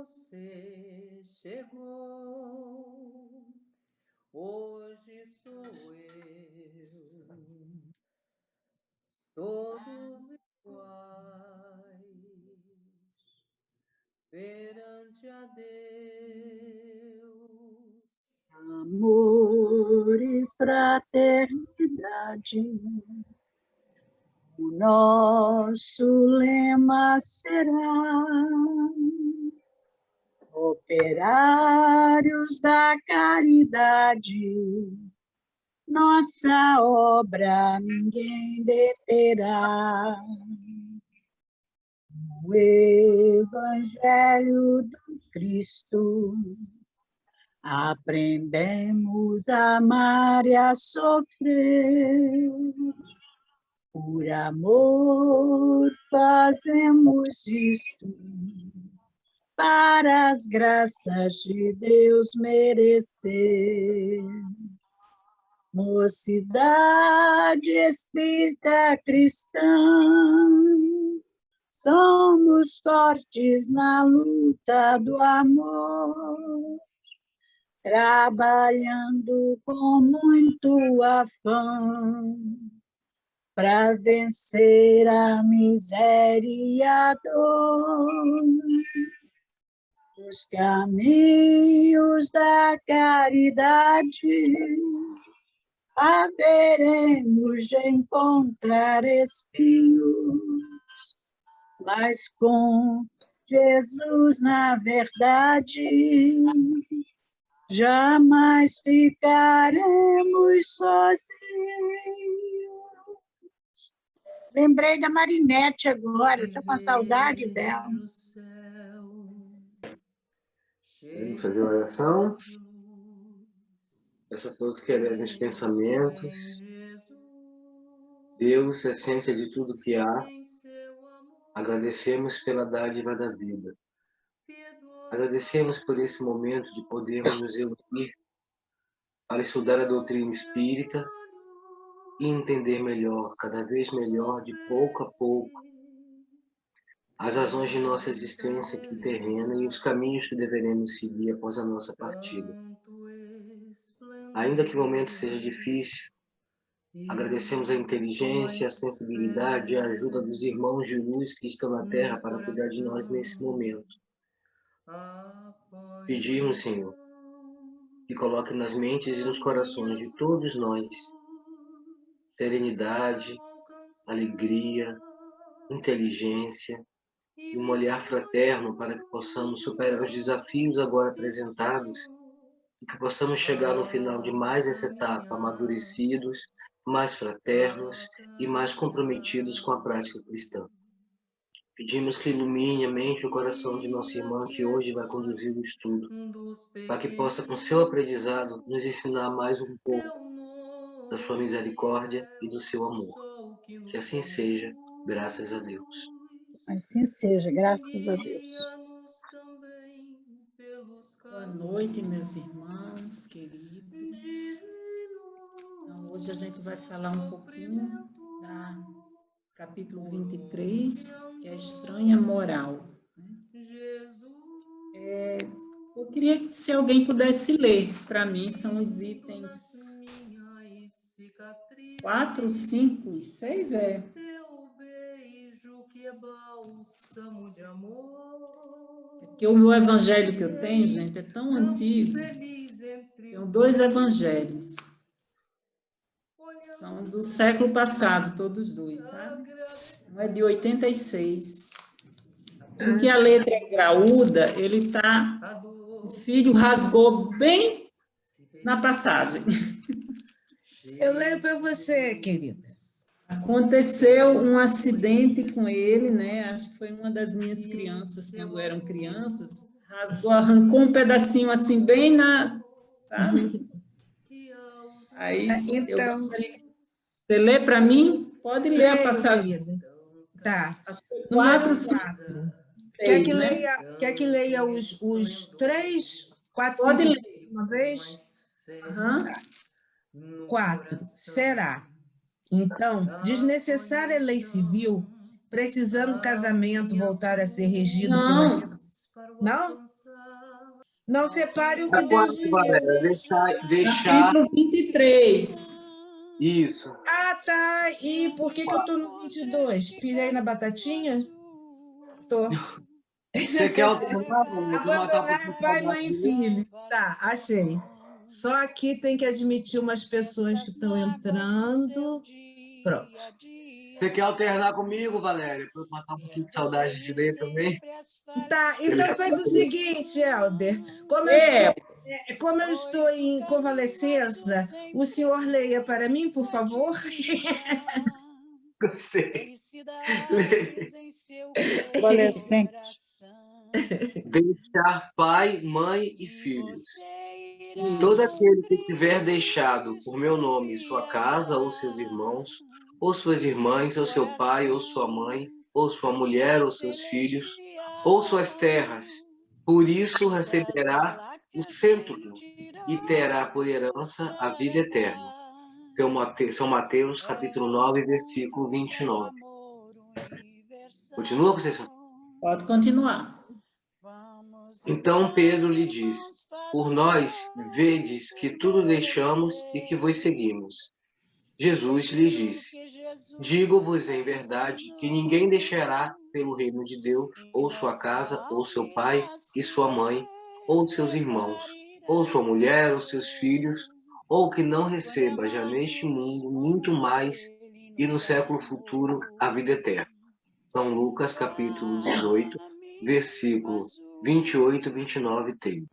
você chegou, hoje sou eu, todos iguais, perante a Deus. Amor e fraternidade, o nosso lema será: operários da caridade, nossa obra ninguém deterá. O Evangelho do Cristo, aprendemos a amar e a sofrer. Por amor fazemos isto, para as graças de Deus merecer. Mocidade espírita cristã, somos fortes na luta do amor, trabalhando com muito afã, para vencer a miséria e a dor. Os caminhos da caridade haveremos de encontrar espinhos, mas com Jesus na verdade jamais ficaremos sozinhos. Lembrei da Marinete agora, estou com saudade dela. Vamos fazer uma oração. Peço a todos que elevem os pensamentos. Deus, essência de tudo que há, agradecemos pela dádiva da vida. Agradecemos por esse momento de podermos nos reunir para estudar a doutrina espírita e entender melhor, cada vez melhor, de pouco a pouco, as razões de nossa existência aqui terrena e os caminhos que deveremos seguir após a nossa partida. Ainda que o momento seja difícil, agradecemos a inteligência, a sensibilidade e a ajuda dos irmãos de luz que estão na Terra para cuidar de nós nesse momento. Pedimos, Senhor, que coloque nas mentes e nos corações de todos nós serenidade, alegria, inteligência e um olhar fraterno para que possamos superar os desafios agora apresentados e que possamos chegar no final de mais essa etapa amadurecidos, mais fraternos e mais comprometidos com a prática cristã. Pedimos que ilumine a mente e o coração de nossa irmã que hoje vai conduzir o estudo, para que possa, com seu aprendizado, nos ensinar mais um pouco da sua misericórdia e do seu amor. Que assim seja, graças a Deus. Assim seja, graças a Deus. Boa noite, meus irmãos queridos. Então, hoje a gente vai falar um pouquinho da capítulo 23, que é a estranha moral. Eu queria que se alguém pudesse ler para mim, são os itens 4, 5 e 6, porque o meu evangelho que eu tenho, gente, é tão antigo. Tenho 2 evangelhos. São do século passado, todos 2, sabe? Um é de 86. Porque a letra é graúda, ele tá... O filho rasgou bem na passagem. Eu leio para você, querida. Aconteceu um acidente com ele, né? Acho que foi uma das minhas crianças, quando eram crianças, rasgou, arrancou um pedacinho assim, bem na... Sabe? Aí, Então, eu gostaria... Você lê para mim? Pode ler a passagem. Querida. Tá. Acho que é Número 4, 5, 4. 6, Quer que leia os 3, 4, Pode 5, ler. uma vez? Uhum. 4. Será. Então, desnecessária lei civil, precisando o casamento voltar a ser regido pela... Não, Não? Não separe o que Agora, Deus diz. Valéria, deixar... Capítulo 23. Isso. Ah, tá. E por que eu estou no 22? Pirei na batatinha? Tô. Você quer alternar, Valéria, para matar um pouquinho Abandonar de pai, saudade mãe e dele? filho. Tá, achei. Só aqui tem que admitir umas pessoas que estão entrando. Pronto. Você quer alternar comigo, Valéria, para matar um pouquinho de saudade de ler também? Tá, então faz o seguinte, Helder. É, Como eu estou em convalescença, o senhor leia para mim, por favor? Gostei. Adolescente. Deixar pai, mãe e filhos. Todo aquele que tiver deixado por meu nome sua casa, ou seus irmãos, ou suas irmãs, ou seu pai, ou sua mãe, ou sua mulher, ou seus filhos, ou suas terras, por isso receberá o cêntuplo e terá por herança a vida eterna. São Mateus, capítulo 9, versículo 29. Continua, Conceição? pode continuar. Então Pedro lhe disse: por nós vedes que tudo deixamos e que vos seguimos. Jesus lhes disse: digo-vos em verdade que ninguém deixará pelo reino de Deus ou sua casa, ou seu pai e sua mãe, ou seus irmãos, ou sua mulher, ou seus filhos, ou que não receba já neste mundo muito mais e no século futuro a vida eterna. São Lucas, capítulo 18, versículo 28, 29 e 30.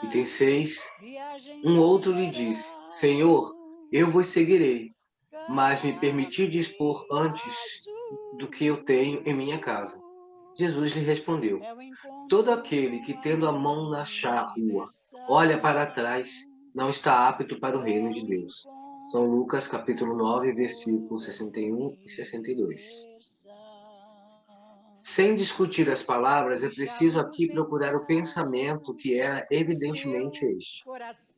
Item 6. Um outro lhe disse: Senhor, eu vos seguirei, mas me permiti dispor antes do que eu tenho em minha casa. Jesus lhe respondeu: todo aquele que, tendo a mão na rua, olha para trás, não está apto para o reino de Deus. São Lucas, capítulo 9, versículos 61 e 62. Sem discutir as palavras, é preciso aqui procurar o pensamento que é evidentemente este.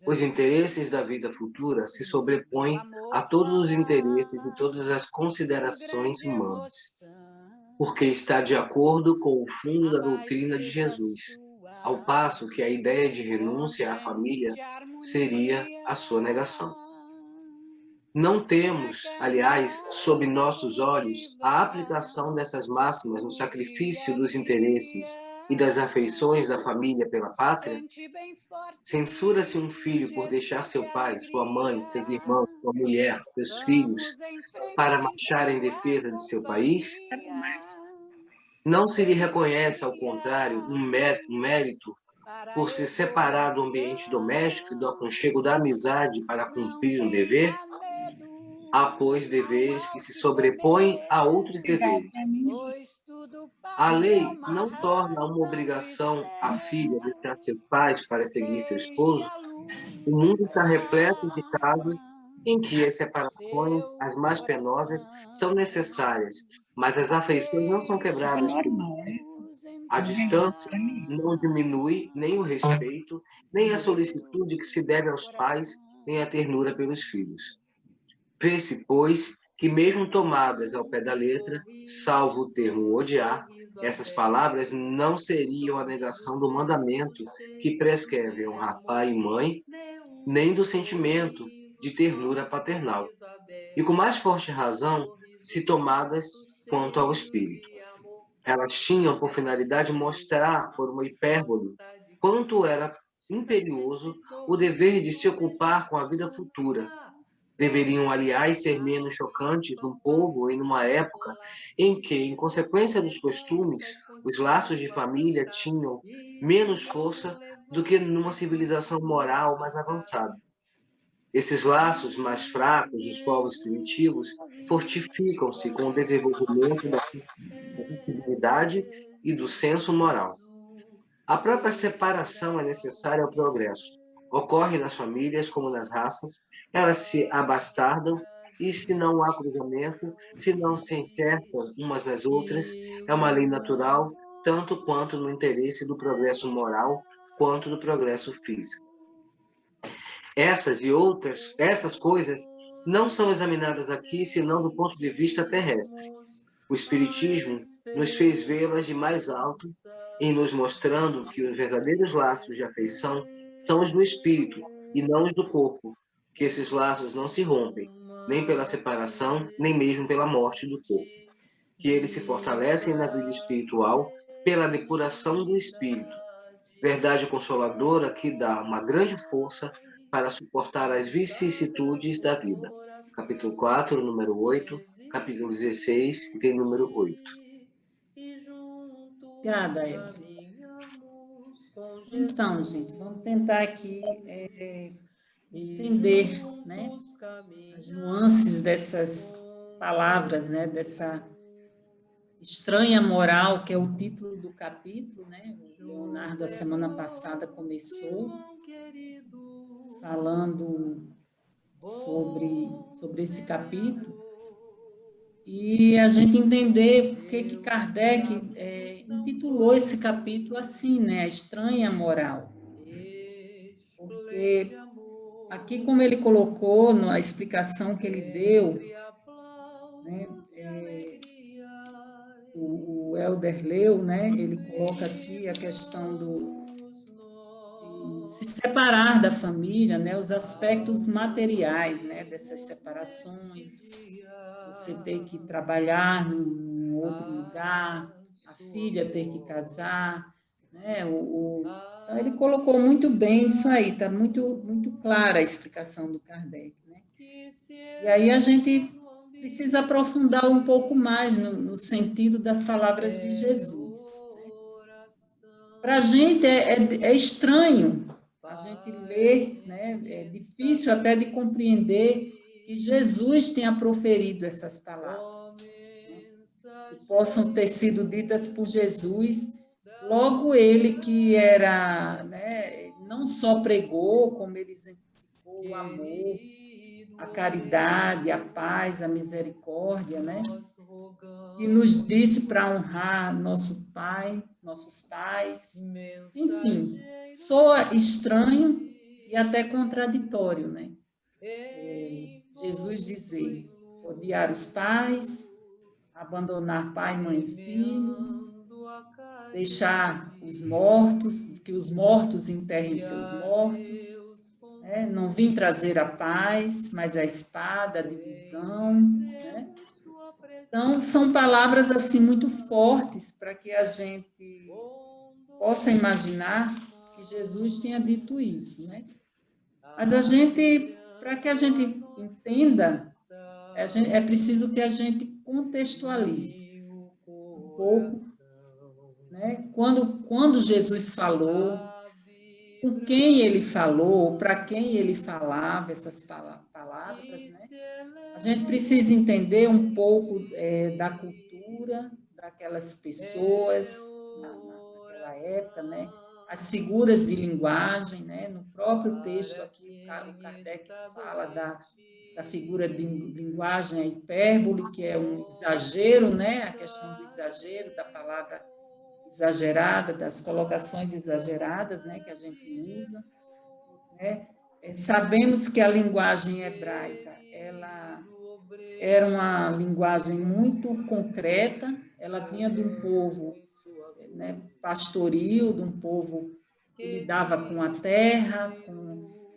Os interesses da vida futura se sobrepõem a todos os interesses e todas as considerações humanas, porque está de acordo com o fundo da doutrina de Jesus, ao passo que a ideia de renúncia à família seria a sua negação. Não temos, aliás, sob nossos olhos, a aplicação dessas máximas no sacrifício dos interesses e das afeições da família pela pátria? Censura-se um filho por deixar seu pai, sua mãe, seus irmãos, sua mulher, seus filhos, para marchar em defesa de seu país? Não se lhe reconhece, ao contrário, um mérito por se separar do ambiente doméstico e do aconchego da amizade para cumprir um dever? Há, pois, deveres que se sobrepõem a outros deveres. A lei não torna uma obrigação a filha deixar seus pais para seguir seu esposo. O mundo está repleto de casos em que as separações, as mais penosas, são necessárias, mas as afeições não são quebradas por isso. A distância não diminui nem o respeito, nem a solicitude que se deve aos pais, nem a ternura pelos filhos. Vê-se, pois, que mesmo tomadas ao pé da letra, salvo o termo odiar, essas palavras não seriam a negação do mandamento que prescreve honrar pai e mãe, nem do sentimento de ternura paternal. E com mais forte razão, se tomadas quanto ao espírito. Elas tinham por finalidade mostrar, por uma hipérbole, quanto era imperioso o dever de se ocupar com a vida futura. Deveriam, aliás, ser menos chocantes num povo e numa época em que, em consequência dos costumes, os laços de família tinham menos força do que numa civilização moral mais avançada. Esses laços mais fracos dos povos primitivos fortificam-se com o desenvolvimento da sensibilidade e do senso moral. A própria separação é necessária ao progresso. Ocorre nas famílias como nas raças, elas se abastardam e, se não há cruzamento, se não se enxertam umas nas outras, é uma lei natural, tanto quanto no interesse do progresso moral, quanto do progresso físico. Essas coisas não são examinadas aqui, senão do ponto de vista terrestre. O Espiritismo nos fez vê-las de mais alto, em nos mostrando que os verdadeiros laços de afeição são os do espírito e não os do corpo, que esses laços não se rompem, nem pela separação, nem mesmo pela morte do corpo, que eles se fortalecem na vida espiritual pela depuração do espírito, verdade consoladora que dá uma grande força para suportar as vicissitudes da vida. Capítulo 4, número 8, capítulo 16, que tem número 8. Obrigada, Eva. Então, gente, vamos tentar aqui entender, né, as nuances dessas palavras, né, dessa estranha moral, que é o título do capítulo, né? O Leonardo, a semana passada, começou falando sobre esse capítulo, e a gente entender por que Kardec intitulou esse capítulo assim, né? A estranha moral. Porque aqui, como ele colocou, na explicação que ele deu, né, o Helder leu, né, ele coloca aqui a questão de se separar da família, né, os aspectos materiais, né, dessas separações, você ter que trabalhar num outro lugar, a filha ter que casar, né, então ele colocou muito bem isso aí, está muito, muito clara a explicação do Kardec, né? E aí a gente precisa aprofundar um pouco mais no sentido das palavras de Jesus. Né? Para a gente é estranho a gente ler, né? É difícil até de compreender que Jesus tenha proferido essas palavras, né? Que possam ter sido ditas por Jesus, logo ele que era, né, não só pregou, como ele exemplificou o amor, a caridade, a paz, a misericórdia, né? Que nos disse para honrar nosso pai, nossos pais. Enfim, soa estranho e até contraditório, né? Jesus dizer, odiar os pais, abandonar pai, mãe e filhos, deixar os mortos, que os mortos enterrem seus mortos, né? Não vim trazer a paz, mas a espada, a divisão, né? Então, são palavras assim muito fortes para que a gente possa imaginar que Jesus tenha dito isso, né? Mas a gente, para que a gente entenda, é preciso que a gente contextualize um pouco, né? Quando Jesus falou, com quem ele falou, para quem ele falava essas palavras, né? A gente precisa entender um pouco da cultura daquelas pessoas naquela época, né? As figuras de linguagem, né? No próprio texto aqui, o Kardec fala da figura de linguagem, a hipérbole, que é um exagero, né? A questão do exagero, da palavra exagerada, das colocações exageradas, né, que a gente usa, né? Sabemos que a linguagem hebraica, ela era uma linguagem muito concreta, ela vinha de um povo, né, pastoril, de um povo que lidava com a terra,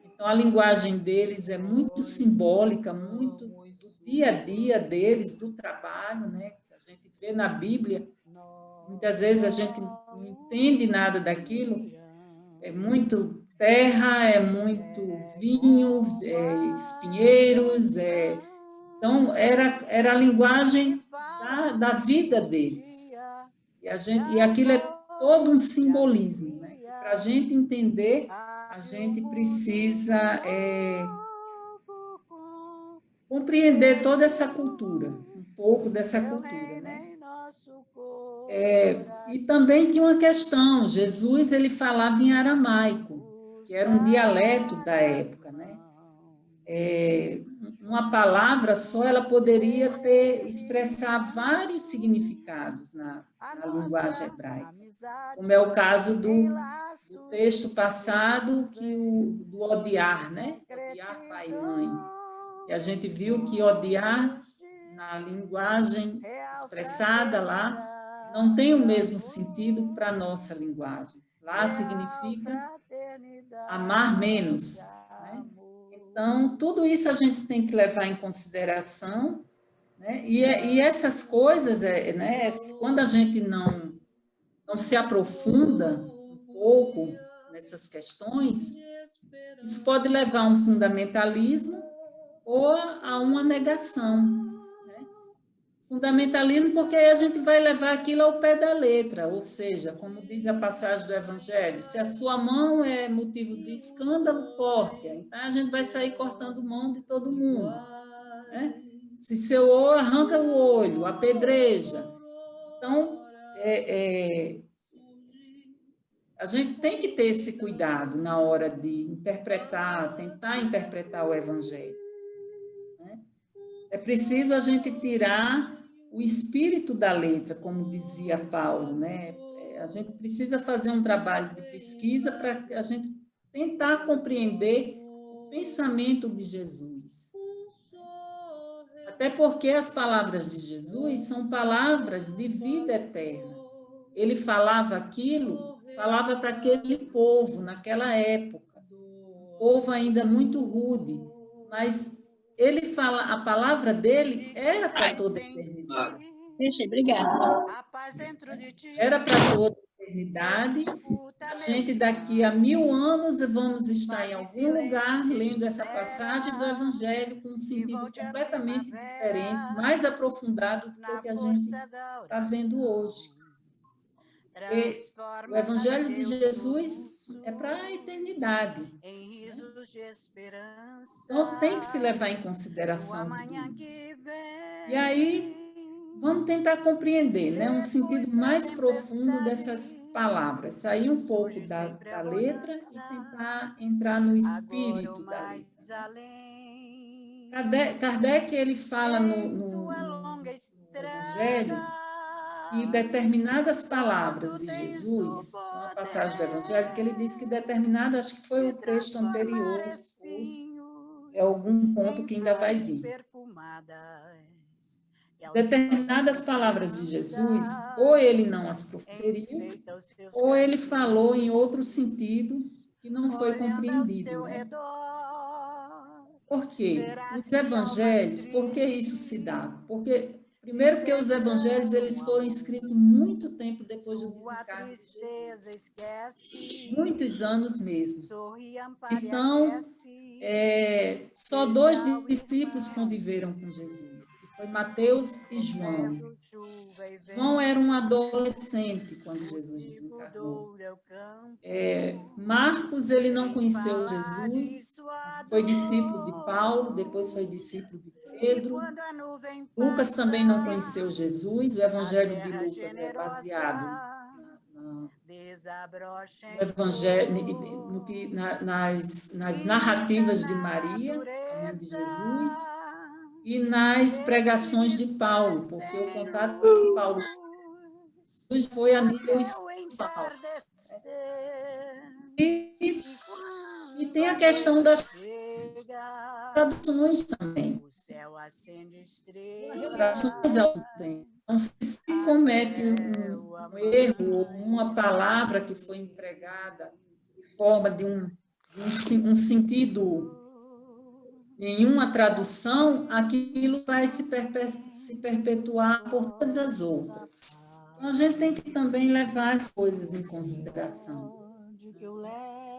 então a linguagem deles é muito simbólica, muito do dia a dia deles, do trabalho, né? A gente vê na Bíblia, muitas vezes a gente não entende nada daquilo, é muito terra, é muito vinho, espinheiros, então era a linguagem da vida deles. E aquilo é todo um simbolismo, né? Para a gente entender, a gente precisa compreender toda essa cultura, um pouco dessa cultura, né? E também tinha uma questão, Jesus ele falava em aramaico, que era um dialeto da época, né? Uma palavra só, ela poderia expressar vários significados na linguagem hebraica, como é o caso do texto passado, do odiar, né? Odiar pai e mãe. E a gente viu que odiar, na linguagem expressada lá, não tem o mesmo sentido para a nossa linguagem. Lá significa amar menos, né? Então, tudo isso a gente tem que levar em consideração, né? E essas coisas, né, quando a gente não se aprofunda um pouco nessas questões, isso pode levar a um fundamentalismo ou a uma negação, né? Fundamentalismo porque aí a gente vai levar aquilo ao pé da letra, ou seja, como diz a passagem do Evangelho, se a sua mão é motivo de escândalo, corte-a. Então a gente vai sair cortando mão de todo mundo, né? Se seu olho, arranca o olho, apedreja. Então, a gente tem que ter esse cuidado na hora de interpretar, tentar interpretar o Evangelho, né? É preciso a gente tirar o espírito da letra, como dizia Paulo, né? A gente precisa fazer um trabalho de pesquisa para a gente tentar compreender o pensamento de Jesus. Até porque as palavras de Jesus são palavras de vida eterna. Ele falava aquilo, falava para aquele povo, naquela época, um povo ainda muito rude, mas ele fala, a palavra dele era para toda a eternidade. Deixa, obrigada. Era para toda a eternidade. A gente, daqui a 1000 anos, vamos estar em algum lugar lendo essa passagem do Evangelho com um sentido completamente diferente, mais aprofundado do que o que a gente está vendo hoje. E o Evangelho de Jesus é para a eternidade. Então, tem que se levar em consideração tudo isso. E aí, vamos tentar compreender, né, um sentido mais profundo dessas palavras, sair um pouco da letra e tentar entrar no espírito da letra. Kardec, ele fala no Evangelho que determinadas palavras de Jesus, uma passagem do Evangelho, que ele diz que determinadas, acho que foi o texto anterior, é algum ponto que ainda vai vir. Determinadas palavras de Jesus, ou ele não as proferiu, ou ele falou em outro sentido que não foi compreendido, né? Por quê? Os evangelhos, por que isso se dá? Porque, primeiro que os evangelhos, eles foram escritos muito tempo depois do desencarne de Jesus. Muitos anos mesmo. Então, só 2 discípulos conviveram com Jesus, que foi Mateus e João. João era um adolescente quando Jesus desencarnou. Marcos, ele não conheceu Jesus, foi discípulo de Paulo, depois foi discípulo de Pedro. Lucas também não conheceu Jesus, o Evangelho de Lucas é baseado no Evangelho, nas narrativas de Maria, mãe de Jesus, e nas pregações de Paulo, porque o contato de Paulo foi a nível espiritual. E tem a questão das traduções também. As traduções ao tempo. Então, se comete um erro ou uma palavra que foi empregada de forma de um sentido em uma tradução, aquilo vai se perpetuar por todas as outras. Então, a gente tem que também levar as coisas em consideração.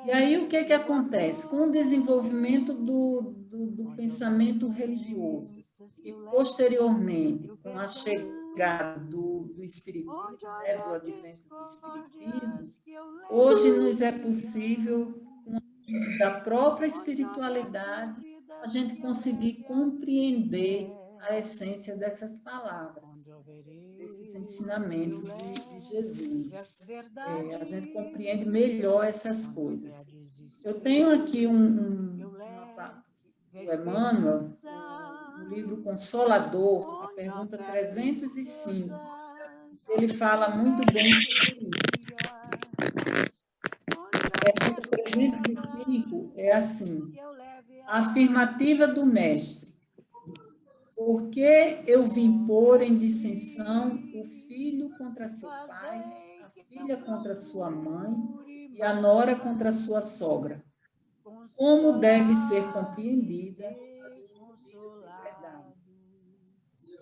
E aí, o que acontece? Com o desenvolvimento do pensamento religioso e, posteriormente, com a chegada do espiritismo, né, do advento do espiritismo, hoje nos é possível, da própria espiritualidade, a gente conseguir compreender a essência dessas palavras, desses ensinamentos de Jesus. A gente compreende melhor essas coisas. Eu tenho aqui do Emmanuel, no livro Consolador, a pergunta 305. Ele fala muito bem sobre isso. A pergunta 305 é assim: a afirmativa do mestre. Porque eu vim pôr em dissensão o filho contra seu pai, a filha contra sua mãe e a nora contra sua sogra. Como deve ser compreendida a espírito de verdade?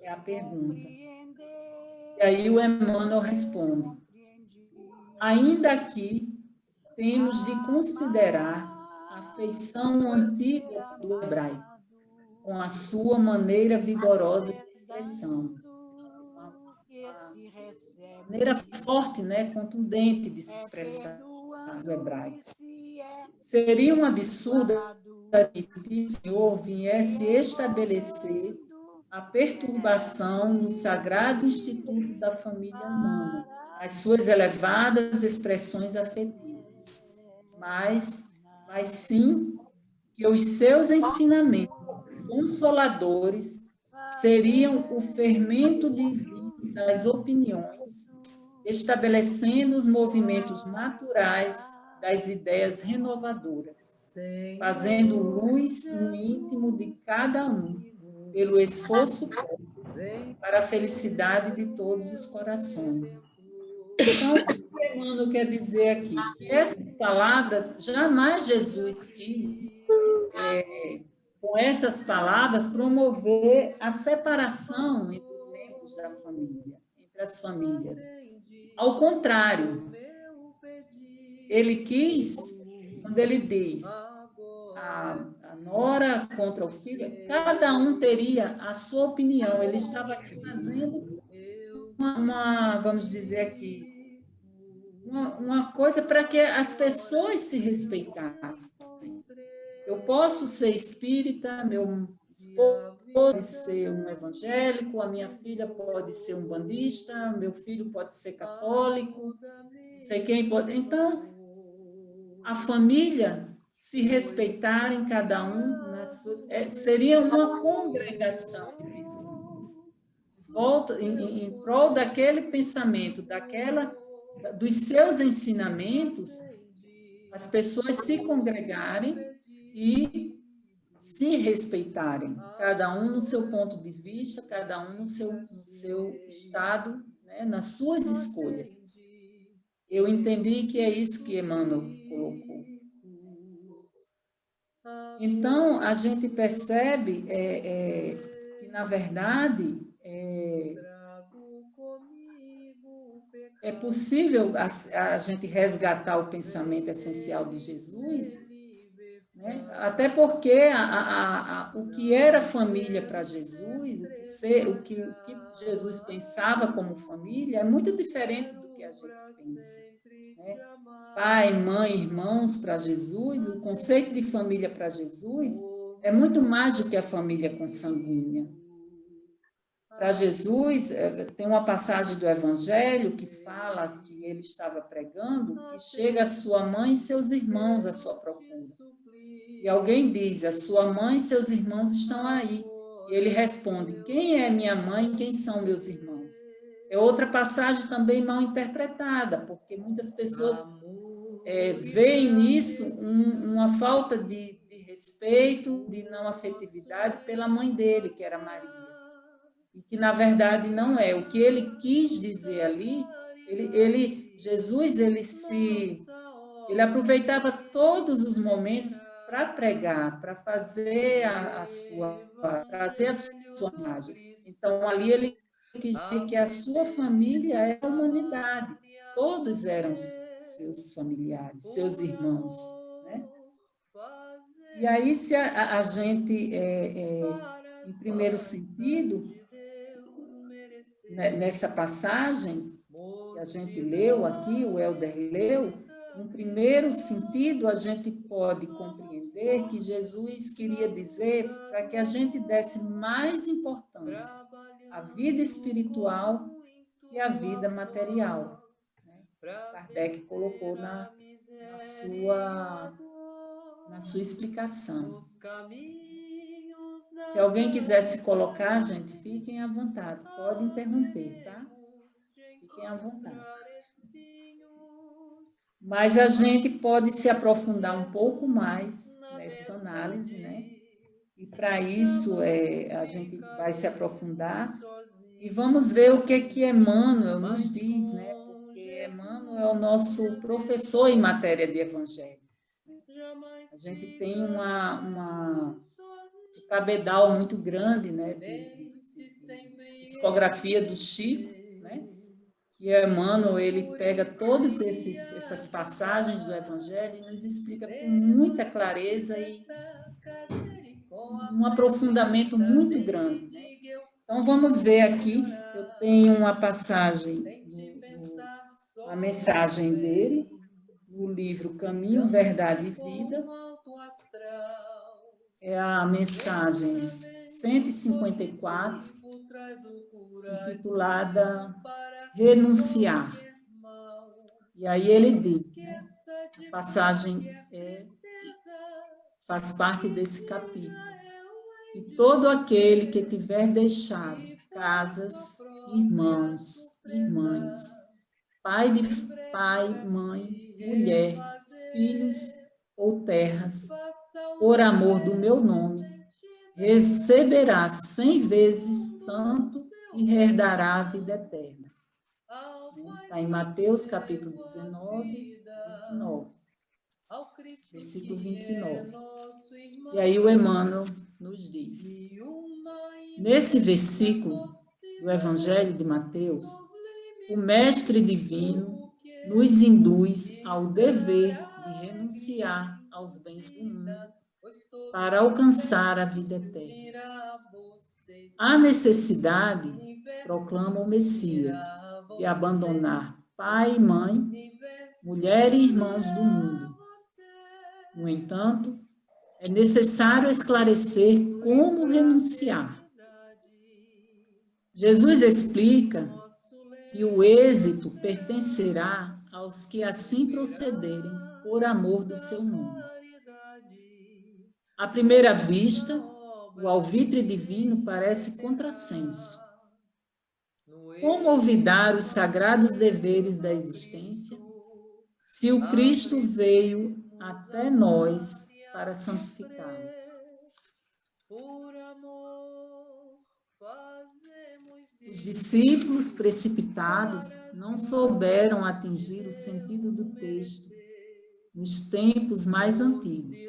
É a pergunta. E aí o Emmanuel responde: ainda aqui temos de considerar a feição antiga do hebraico, com a sua maneira vigorosa de expressão, uma maneira forte, né, contundente de se expressar do hebraico. Seria um absurdo que o Senhor viesse estabelecer a perturbação no sagrado instituto da família humana, as suas elevadas expressões afetivas, mas sim que os seus ensinamentos consoladores seriam o fermento divino das opiniões, estabelecendo os movimentos naturais das ideias renovadoras, fazendo luz no íntimo de cada um, pelo esforço para a felicidade de todos os corações. Então, o que Emmanuel quer dizer aqui? Que essas palavras, jamais Jesus quis, com essas palavras, promover a separação entre os membros da família, entre as famílias. Ao contrário, ele quis, quando ele diz a nora contra o filho, cada um teria a sua opinião. Ele estava aqui fazendo vamos dizer aqui, uma coisa para que as pessoas se respeitassem. Eu posso ser espírita, meu esposo pode ser um evangélico, a minha filha pode ser um bandista, meu filho pode ser católico, não sei quem pode. Então, a família se respeitarem cada um nas suas... seria uma congregação de cristãos. Volta em prol daquele pensamento, dos seus ensinamentos, as pessoas se congregarem e se respeitarem, cada um no seu ponto de vista, cada um no seu estado, né, nas suas escolhas. Eu entendi que é isso que Emmanuel colocou. Então, a gente percebe que, na verdade, é possível a gente resgatar o pensamento essencial de Jesus, né? Até porque o que era família para Jesus, o que Jesus pensava como família, é muito diferente do que a gente pensa, né? Pai, mãe, irmãos para Jesus, o conceito de família para Jesus é muito mais do que a família consanguínea. Para Jesus, tem uma passagem do Evangelho que fala que ele estava pregando e chega a sua mãe e seus irmãos à sua procura. E alguém diz, a sua mãe e seus irmãos estão aí. E ele responde, quem é minha mãe e quem são meus irmãos? É outra passagem também mal interpretada, porque muitas pessoas veem nisso uma falta de respeito, de não afetividade pela mãe dele, que era Maria. E que, na verdade, não é. O que ele quis dizer ali, Jesus, ele aproveitava todos os momentos para pregar, para fazer trazer a sua mensagem. Então, ali ele quis dizer que a sua família é a humanidade. Todos eram seus familiares, seus irmãos, né? E aí, se a gente, em primeiro sentido, nessa passagem que a gente leu aqui, o Helder leu, no primeiro sentido, a gente pode compreender que Jesus queria dizer para que a gente desse mais importância à vida espiritual que à vida material. Kardec colocou na sua explicação. Se alguém quiser se colocar, gente, fiquem à vontade. Pode interromper, tá? Fiquem à vontade. Mas a gente pode se aprofundar um pouco mais nessa análise, né? E para isso a gente vai se aprofundar e vamos ver o que Emmanuel nos diz, né? Porque Emmanuel é o nosso professor em matéria de evangelho. A gente tem um cabedal muito grande, né, de psicografia do Chico, né? E Emmanuel, ele pega todas essas passagens do Evangelho e nos explica com muita clareza e um aprofundamento muito grande, né? Então, vamos ver aqui, eu tenho uma passagem, a mensagem dele, no livro Caminho, Verdade e Vida, é a mensagem 154, intitulada Renunciar. E aí ele diz, né, a passagem faz parte desse capítulo. E todo aquele que tiver deixado casas, irmãos, irmãs, pai, mãe, mulher, filhos ou terras, por amor do meu nome, receberá 100 vezes tanto e herdará a vida eterna. Está em Mateus, capítulo 19, 29, versículo 29. E aí o Emmanuel nos diz, nesse versículo do Evangelho de Mateus, o Mestre Divino nos induz ao dever de renunciar aos bens do mundo para alcançar a vida eterna. A necessidade, proclama o Messias, de abandonar pai e mãe, mulher e irmãos do mundo. No entanto, é necessário esclarecer como renunciar. Jesus explica que o êxito pertencerá aos que assim procederem por amor do seu nome. À primeira vista, o alvitre divino parece contrassenso. Como olvidar os sagrados deveres da existência, se o Cristo veio até nós para santificá-los? Os discípulos precipitados não souberam atingir o sentido do texto nos tempos mais antigos.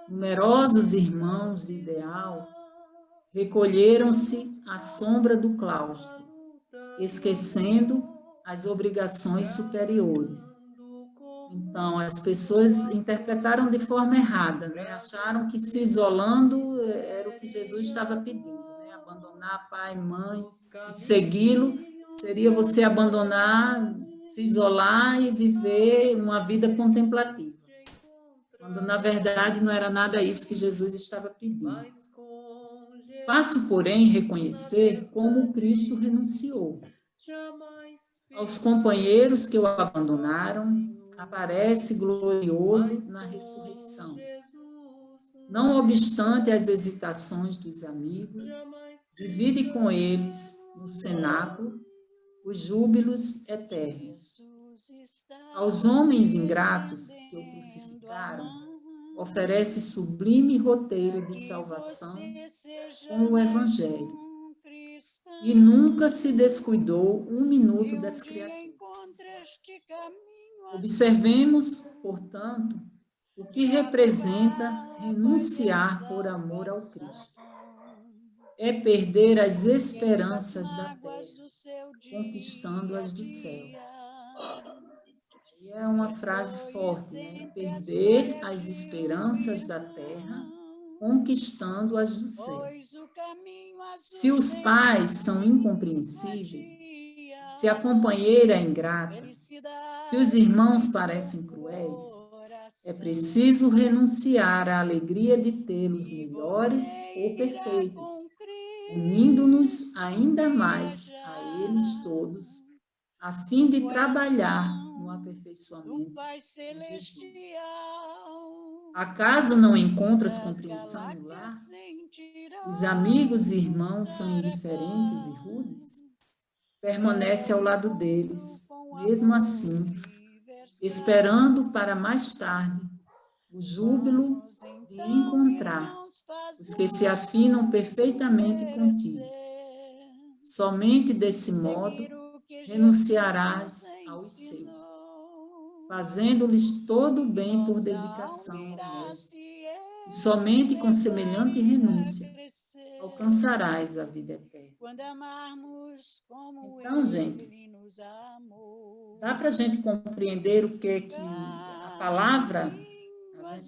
Numerosos irmãos de ideal recolheram-se à sombra do claustro, esquecendo as obrigações superiores. Então, as pessoas interpretaram de forma errada, né? Acharam que se isolando era o que Jesus estava pedindo, né? Abandonar pai, mãe e segui-lo seria você abandonar, se isolar e viver uma vida contemplativa. Quando, na verdade, não era nada isso que Jesus estava pedindo. Faço, porém, reconhecer como o Cristo renunciou. Aos companheiros que o abandonaram, aparece glorioso na ressurreição. Não obstante as hesitações dos amigos, divide com eles no cenáculo os júbilos eternos. Aos homens ingratos que o crucificaram, oferece sublime roteiro de salvação com o Evangelho. E nunca se descuidou um minuto das criaturas. Observemos, portanto, o que representa renunciar por amor ao Cristo. É perder as esperanças da terra, conquistando as do céu. E é uma frase forte, né? Perder as esperanças da terra, conquistando as do céu. Se os pais são incompreensíveis, se a companheira é ingrata, se os irmãos parecem cruéis, é preciso renunciar à alegria de tê-los melhores ou perfeitos, unindo-nos ainda mais a eles todos, a fim de trabalhar no aperfeiçoamento de Jesus. Acaso não encontras compreensão no lar? Os amigos e irmãos são indiferentes e rudes? Permanece ao lado deles, mesmo assim, esperando para mais tarde o júbilo de encontrar os que se afinam perfeitamente contigo. Somente desse modo renunciarás aos seus, fazendo-lhes todo o bem por dedicação ao Mestre. E somente com semelhante renúncia alcançarás a vida eterna. Então, gente, dá para a gente compreender o que é que a palavra,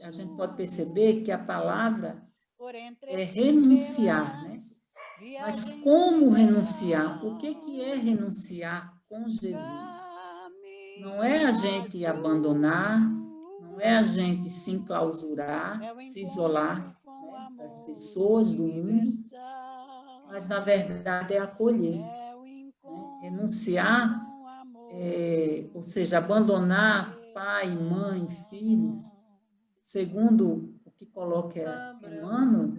a gente pode perceber que a palavra é renunciar, né? Mas como renunciar? O que é renunciar com Jesus? Não é a gente abandonar, não é a gente se enclausurar, se isolar, né, das pessoas, do mundo, mas na verdade é acolher, né? Renunciar, ou seja, abandonar pai, mãe, filhos, segundo o que coloca Emmanuel,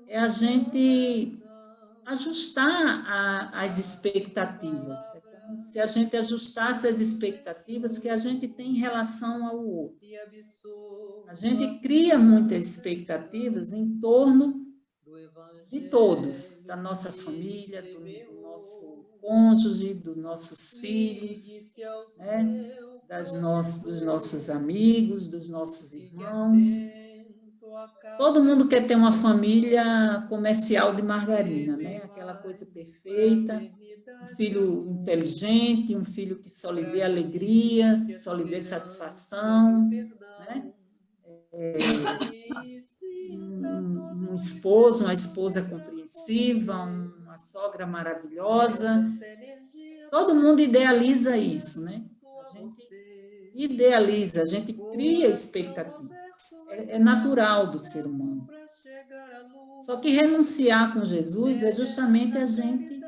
é a gente ajustar as expectativas. É como se a gente ajustasse as expectativas que a gente tem em relação ao outro. A gente cria muitas expectativas em torno de todos, da nossa família, do nosso cônjuge, dos nossos filhos, né? Dos nossos amigos, dos nossos irmãos. Todo mundo quer ter uma família comercial de margarina, né? Aquela coisa perfeita, um filho inteligente, um filho que só lhe dê alegria, que só lhe dê satisfação, né? Um esposo, uma esposa compreensiva, uma sogra maravilhosa. Todo mundo idealiza isso, né? A gente idealiza, a gente cria expectativas. É natural do ser humano. Só que renunciar com Jesus é justamente a gente,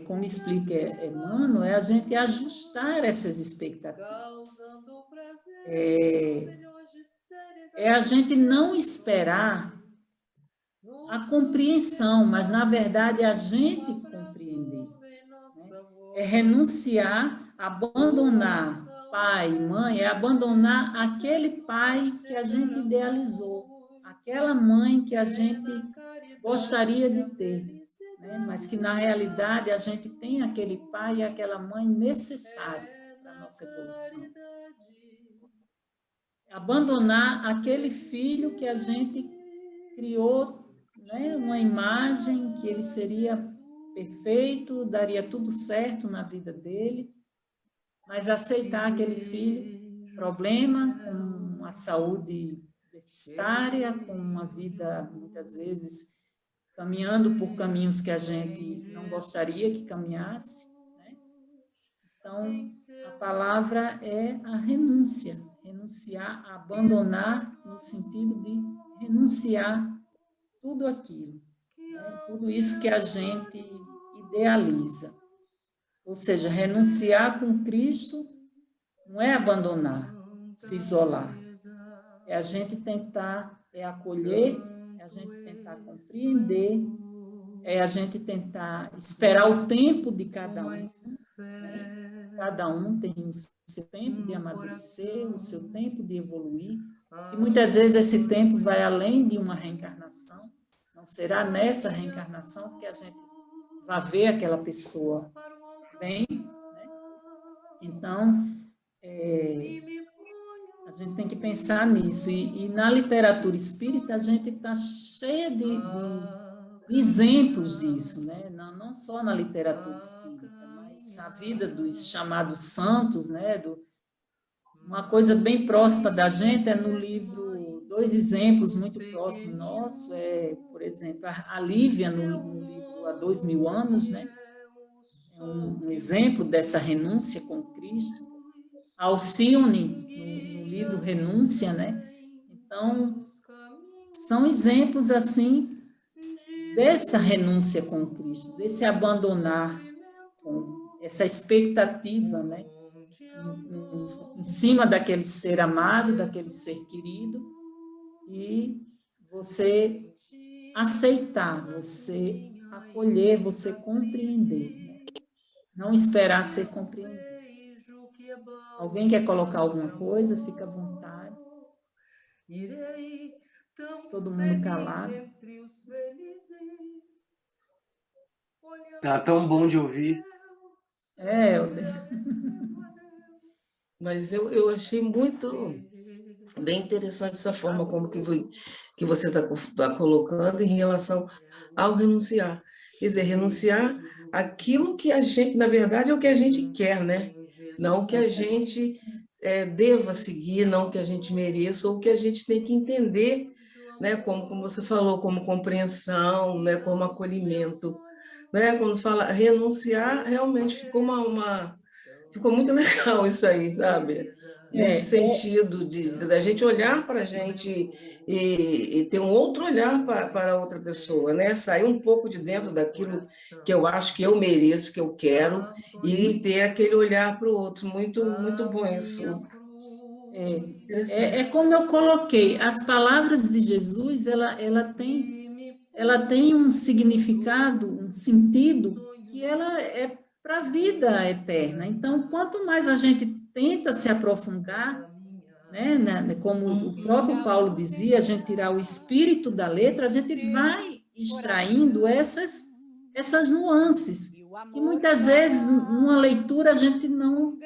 como explica Emmanuel, é a gente ajustar essas expectativas. É a gente não esperar a compreensão, mas na verdade a gente compreender. Né? É renunciar, abandonar pai, mãe, é abandonar aquele pai que a gente idealizou, aquela mãe que a gente gostaria de ter, né? Mas que na realidade a gente tem aquele pai e aquela mãe necessários para a nossa evolução. Abandonar aquele filho que a gente criou, né, uma imagem que ele seria perfeito, daria tudo certo na vida dele, mas aceitar aquele filho, problema, com uma saúde deficitária, com uma vida, muitas vezes, caminhando por caminhos que a gente não gostaria que caminhasse, né? Então, a palavra é a renúncia, renunciar, abandonar, no sentido de renunciar tudo aquilo, né? Tudo isso que a gente idealiza. Ou seja, renunciar com Cristo não é abandonar, se isolar. É a gente tentar, acolher, é a gente tentar compreender, é a gente tentar esperar o tempo de cada um. Né? Cada um tem o seu tempo de amadurecer, o seu tempo de evoluir. E muitas vezes esse tempo vai além de uma reencarnação. Não será nessa reencarnação que a gente vai ver aquela pessoa bem, né? Então, a gente tem que pensar nisso. E na literatura espírita, a gente está cheia de exemplos disso, né? Não só na literatura espírita, mas a vida dos chamados santos, né? Uma coisa bem próxima da gente é no livro, 2 exemplos muito próximos nossos, por exemplo, a Lívia, no livro Há 2000 anos, né? É um exemplo dessa renúncia com Cristo. Alcione, no livro Renúncia, né? Então, são exemplos, assim, dessa renúncia com Cristo, desse abandonar, com essa expectativa, né? Em cima daquele ser amado, daquele ser querido, e você aceitar, você acolher, você compreender, né? Não esperar ser compreendido. Alguém quer colocar alguma coisa? Fica à vontade. irei tão Todo mundo feliz calado. entre os felizes, olhando Tá tão bom de ouvir. É, agradecendo a Deus. Mas eu achei muito bem interessante essa forma como que você está colocando em relação ao renunciar. Quer dizer, renunciar aquilo que a gente, na verdade, é o que a gente quer, né? Não o que a gente deva seguir, não o que a gente mereça, ou o que a gente tem que entender, né? Como você falou, como compreensão, né? Como acolhimento. Né? Quando fala renunciar, realmente ficou muito legal isso aí, sabe? Nesse sentido da gente olhar para a gente e ter um outro olhar para outra pessoa, né? Sair um pouco de dentro daquilo que eu acho que eu mereço, que eu quero, e ter aquele olhar para o outro. Muito, muito bom isso. É como eu coloquei, as palavras de Jesus, ela tem um significado, um sentido, que ela é para a vida eterna. Então, quanto mais a gente tenta se aprofundar, né, como o próprio Paulo dizia, a gente tirar o espírito da letra, a gente vai extraindo essas nuances, que muitas vezes, numa leitura, a gente não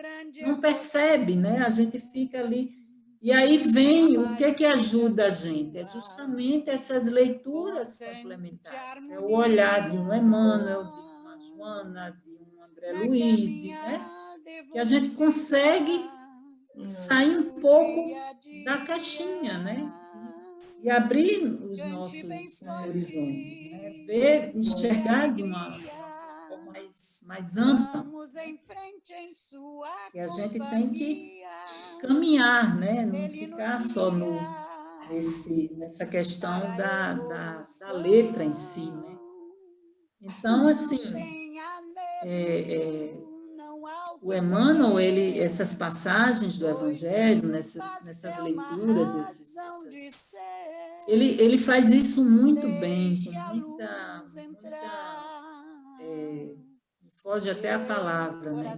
percebe, né? A gente fica ali. E aí vem o que ajuda a gente? É justamente essas leituras complementares. É o olhar de um Emmanuel, de uma Joana, de um André Luiz, né? Que a gente consegue sair um pouco da caixinha, né? E abrir os nossos horizontes, né? Ver, enxergar de uma forma mais ampla, né? Que a gente tem que caminhar, né? Não ficar só nessa questão da letra em si, né? Então, assim, o Emmanuel, essas passagens do Evangelho, nessas leituras, ele faz isso muito bem, com muita foge até a palavra, né?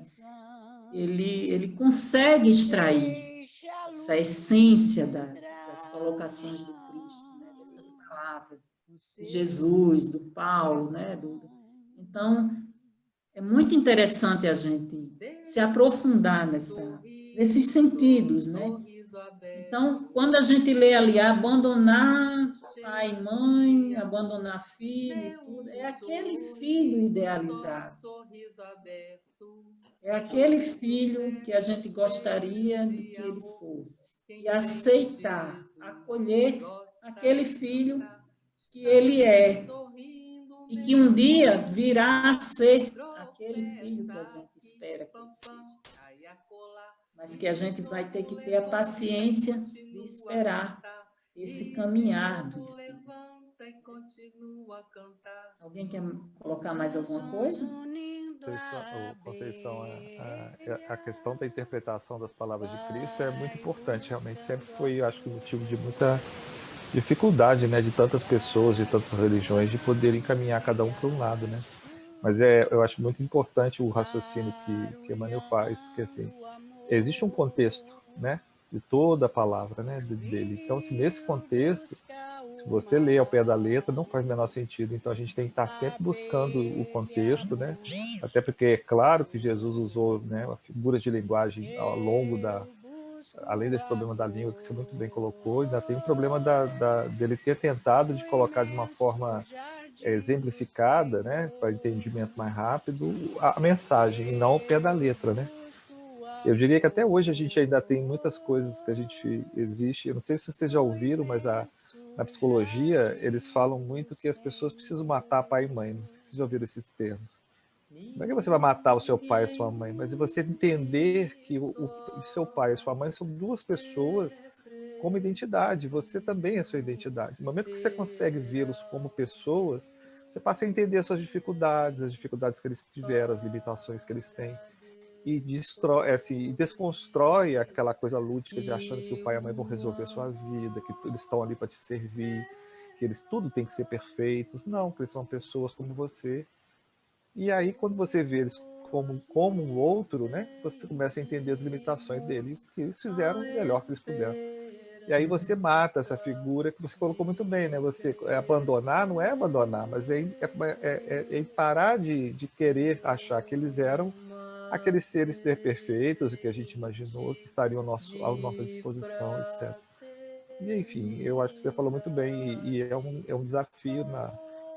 Ele consegue extrair essa essência das colocações do Cristo, né? Dessas palavras de Jesus, do Paulo, né? Então, é muito interessante a gente se aprofundar nesses sentidos, né? Então, quando a gente lê ali, abandonar pai e mãe, abandonar filho, tudo, é aquele filho idealizado. É aquele filho que a gente gostaria de que ele fosse. E aceitar, acolher aquele filho que ele é. E que um dia virá a ser aquele filho que a gente espera que ele seja. Mas que a gente vai ter que ter a paciência de esperar esse caminhar do Espírito. Alguém quer colocar mais alguma coisa? Conceição, a questão da interpretação das palavras de Cristo é muito importante, realmente. Sempre foi, acho que, motivo de muita dificuldade, né, de tantas pessoas, de tantas religiões, de poderem encaminhar cada um para um lado, né? Mas eu acho muito importante o raciocínio que Emmanuel faz, que assim, existe um contexto, né, de toda a palavra, né, dele. Então, assim, nesse contexto, se você lê ao pé da letra, não faz o menor sentido. Então, a gente tem que estar sempre buscando o contexto, né? Até porque é claro que Jesus usou, né, figuras de linguagem ao longo além desse problema da língua, que você muito bem colocou, ainda tem o problema dele ter tentado de colocar de uma forma exemplificada, né, para entendimento mais rápido, a mensagem, e não ao pé da letra, né? Eu diria que até hoje a gente ainda tem muitas coisas que a gente existe. Eu não sei se vocês já ouviram, mas na psicologia eles falam muito que as pessoas precisam matar pai e mãe. Não sei se vocês já ouviram esses termos. Não é que você vai matar o seu pai e a sua mãe, mas é você entender que o seu pai e a sua mãe são duas pessoas com uma identidade. Você também é sua identidade. No momento que você consegue vê-los como pessoas, você passa a entender as suas dificuldades, as dificuldades que eles tiveram, as limitações que eles têm. E desconstrói aquela coisa lúdica de achando que o pai e a mãe vão resolver a sua vida, que eles estão ali para te servir, que eles tudo tem que ser perfeitos. Não, porque eles são pessoas como você. E aí, quando você vê eles como um outro, né, você começa a entender as limitações deles, que eles fizeram o melhor que eles puderam. E aí você mata essa figura que você colocou muito bem, né? Você abandonar não é abandonar, mas é parar de querer achar que eles eram aqueles seres perfeitos que a gente imaginou que estariam à nossa disposição, etc. E, enfim, eu acho que você falou muito bem, e é um desafio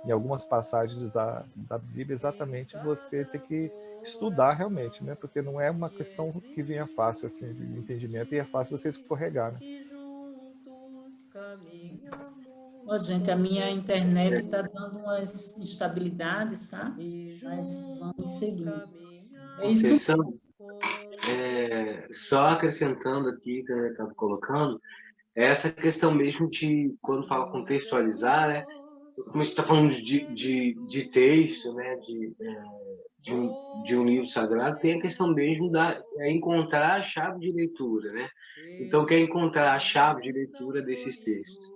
em algumas passagens da Bíblia, exatamente você ter que estudar realmente, né? Porque não é uma questão que venha fácil, assim, de entendimento, e é fácil você escorregar, né? Ó, gente, a minha internet está dando umas instabilidades, tá? Mas vamos seguir. É isso. Conceição, só acrescentando aqui que eu estava colocando, essa questão mesmo de, quando fala contextualizar, né? Como a gente está falando de texto, né? De um livro sagrado, tem a questão mesmo da encontrar a chave de leitura, né? Então, quer encontrar a chave de leitura desses textos?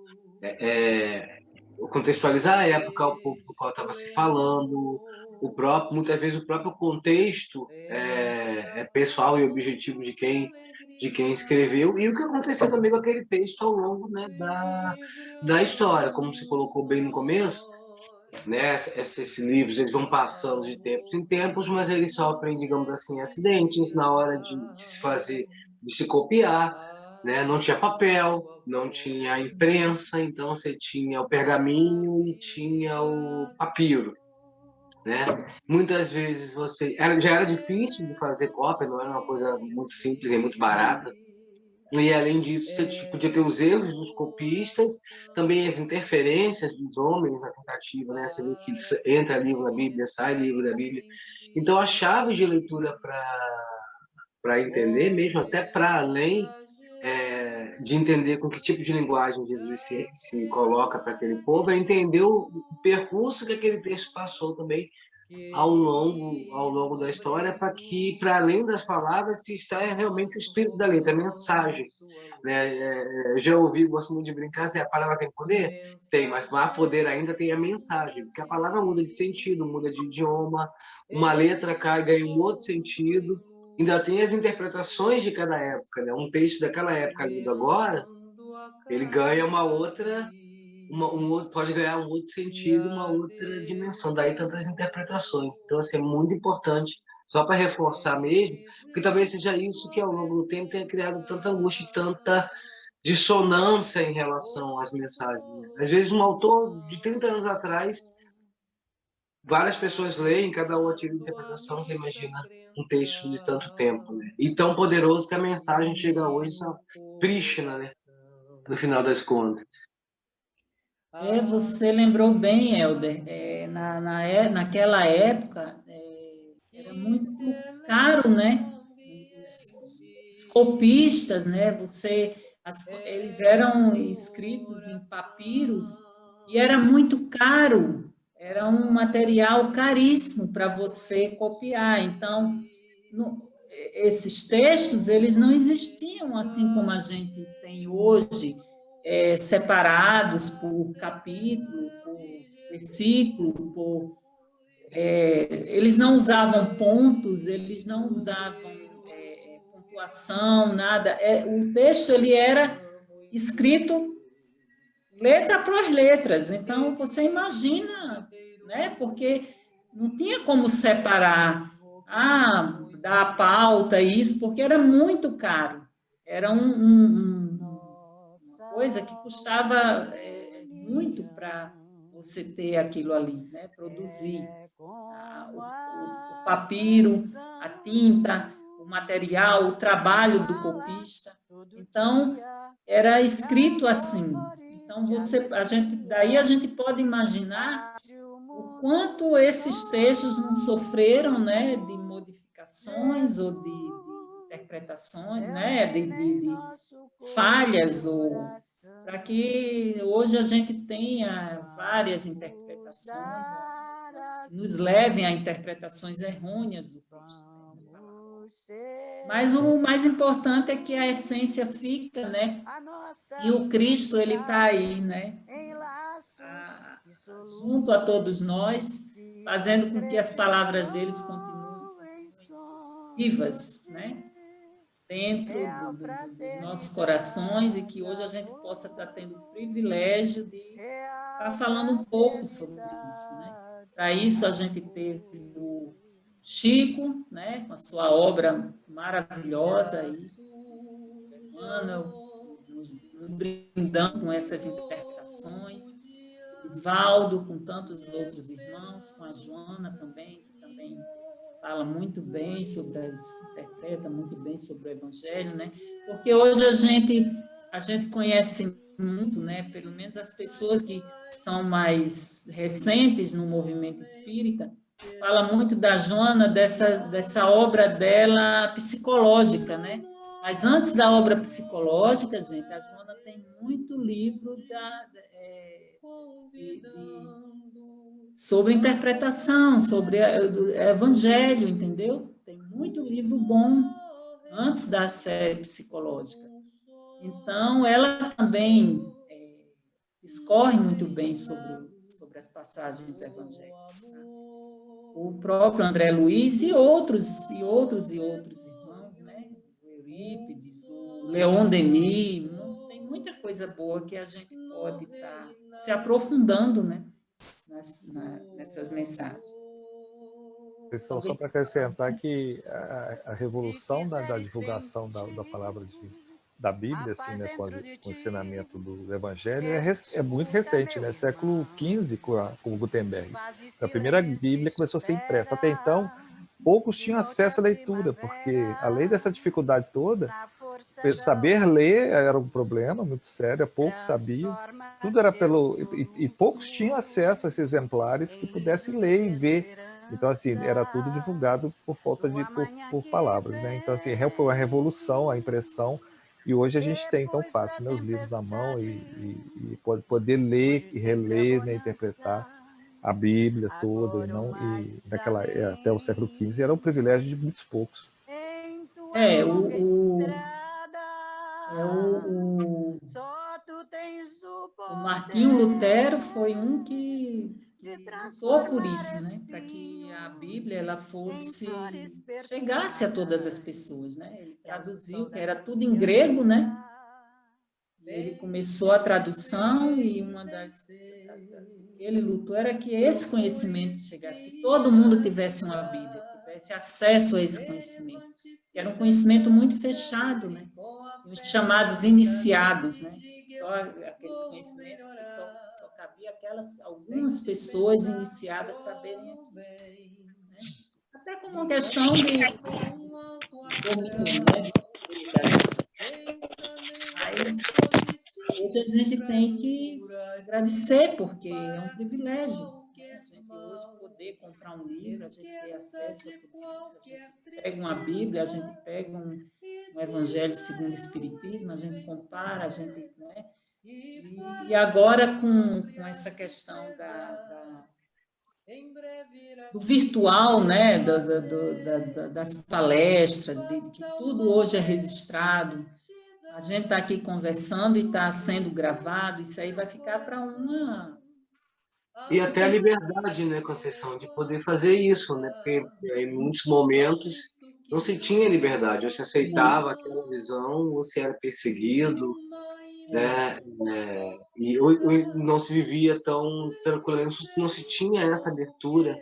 Contextualizar a época, o povo do qual estava se falando, muitas vezes o próprio contexto é pessoal e objetivo de quem escreveu, e o que aconteceu também com aquele texto ao longo, né, da história, como se colocou bem no começo, né? Esses livros eles vão passando de tempos em tempos, mas eles sofrem, digamos assim, acidentes na hora de se fazer, de se copiar, né? Não tinha papel, não tinha imprensa, então você tinha o pergaminho e tinha o papiro, né? Muitas vezes já era difícil de fazer cópia, não era uma coisa muito simples e muito barata. E, além disso, você podia ter os erros dos copistas, também as interferências dos homens na tentativa, né? Você vê que entra livro na Bíblia, sai livro da Bíblia. Então, a chave de leitura para entender, mesmo até para além de entender com que tipo de linguagem Jesus se coloca para aquele povo, é entender o percurso que aquele texto passou também ao longo da história, para que, para além das palavras, se extraia realmente o espírito da letra, a mensagem, né? Já ouvi, gosto muito de brincar, se a palavra tem poder? Tem, mas mais poder ainda tem a mensagem, porque a palavra muda de sentido, muda de idioma, uma letra cai, ganha um outro sentido, ainda tem as interpretações de cada época, né? Um texto daquela época lido agora, ele ganha pode ganhar um outro sentido, uma outra dimensão, daí tantas interpretações. Então, assim, é muito importante, só para reforçar mesmo, porque talvez seja isso que ao longo do tempo tenha criado tanta angústia e tanta dissonância em relação às mensagens, né? Às vezes um autor de 30 anos atrás, várias pessoas leem, cada uma tira interpretação, você imagina um texto de tanto tempo, né? E tão poderoso que a mensagem chega hoje, essa prístina, né? No final das contas. Você lembrou bem, Helder. Naquela época, era muito caro, né? Os copistas, né? Eles eram escritos em papiros e era muito caro. Era um material caríssimo para você copiar. Então, esses textos, eles não existiam assim como a gente tem hoje, separados por capítulo, por versículo, eles não usavam pontos, eles não usavam pontuação, nada. O texto ele era escrito letra por letras. Então, você imagina, né? Porque não tinha como separar, dar a pauta, isso, porque era muito caro. Era uma coisa que custava muito para você ter aquilo ali, né? Produzir o papiro, a tinta, o material, o trabalho do copista. Então, era escrito assim. Então, daí a gente pode imaginar o quanto esses textos não sofreram, né, de modificações ou de interpretações, né, de falhas, para que hoje a gente tenha várias interpretações, que nos levem a interpretações errôneas do texto. Mas o mais importante é que a essência fica, né? E o Cristo, ele está aí, né? Junto a todos nós, fazendo com que as palavras deles continuem vivas, né? dentro dos nossos corações e que hoje a gente possa estar tendo o privilégio de estar falando um pouco sobre isso, né? Para isso a gente teve o Chico, né, com a sua obra maravilhosa aí, Emmanuel, nos brindando com essas interpretações, Valdo com tantos outros irmãos, com a Joana também, que também fala muito bem interpreta muito bem sobre o Evangelho, né? Porque hoje a gente conhece muito, né? Pelo menos as pessoas que são mais recentes no movimento espírita, fala muito da Joana, dessa obra dela psicológica, né? Mas antes da obra psicológica, gente, a Joana tem muito livro sobre interpretação, sobre o Evangelho, entendeu? Tem muito livro bom antes da série psicológica. Então, ela também discorre muito bem sobre as passagens do Evangelho. Tá? O próprio André Luiz e outros irmãos, né? O Eurípides, o Leon Denis, tem muita coisa boa que a gente pode estar se aprofundando, né? Nessas mensagens. Só para acrescentar que a revolução da divulgação da palavra da Bíblia, assim, né, com o ensinamento do Evangelho, é muito recente, né? Século XV, com Gutenberg. A primeira Bíblia começou a ser impressa. Até então, poucos tinham acesso à leitura, porque, além dessa dificuldade toda, saber ler era um problema muito sério, poucos sabiam, tudo era e poucos tinham acesso a esses exemplares que pudessem ler e ver. Então, assim, era tudo divulgado por falta por palavras, né? Então, assim, foi uma revolução a impressão, e hoje a gente tem tão fácil, né, os livros na mão e poder ler e reler, né, interpretar a Bíblia toda, até o século XV era um privilégio de muitos poucos. O Martinho Lutero foi um que lutou por isso, né? Para que a Bíblia ela chegasse a todas as pessoas, né? Ele traduziu, que era tudo em grego, né? Ele começou a tradução e que ele lutou era que esse conhecimento chegasse, que todo mundo tivesse uma Bíblia, tivesse acesso a esse conhecimento. Que era um conhecimento muito fechado, né? Os chamados iniciados, né? Só aqueles conhecimentos que só cabia algumas pessoas iniciadas saberem aquilo. Né? Até como uma questão de domínio, né? Mas hoje a gente tem que agradecer, porque é um privilégio. A gente hoje poder comprar um livro, a gente ter acesso a tudo isso, a gente pega uma Bíblia, a gente pega um Evangelho segundo o Espiritismo, a gente compara, a gente, né? E agora com essa questão do virtual, né? Das palestras, de que tudo hoje é registrado, a gente está aqui conversando e está sendo gravado, isso aí vai ficar para uma... E até a liberdade, né, Conceição, de poder fazer isso, né? Porque em muitos momentos não se tinha liberdade, ou se aceitava aquela visão, ou se era perseguido, né? E não se vivia tão tranquilo, não se tinha essa abertura,